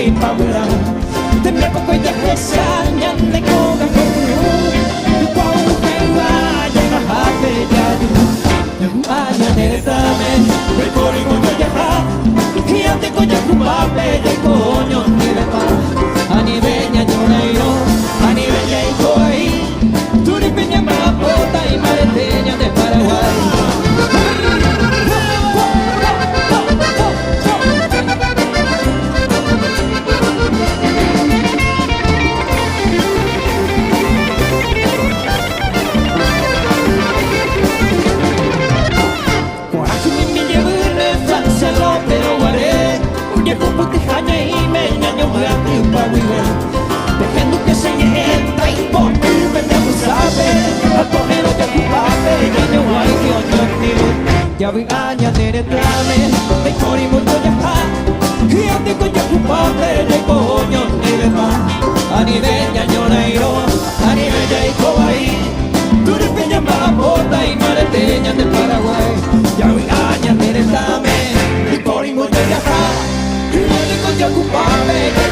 y paura te me poco ya que sañan de coga con tu pau que vaya a ya tu año de tamen de cori con ya que ante con ya tu pape de coño ni de pa ani veña lloreiro ani veña y coi tu ni peña mapota y mareteña de Paraguay. Dejando que se yenta y por ti vendemos sabe al pomero de tu pape ya no hay que otro activo ya vi aña de trame de cori mucho ya y ande con ya tu pape de coño ni de pa a nivel ya lloreiro a nivel ya y cobaí tú eres peña marabota y mareteña de Paraguay ya vi aña de trame de cori mucho ya y ande con ya tu pape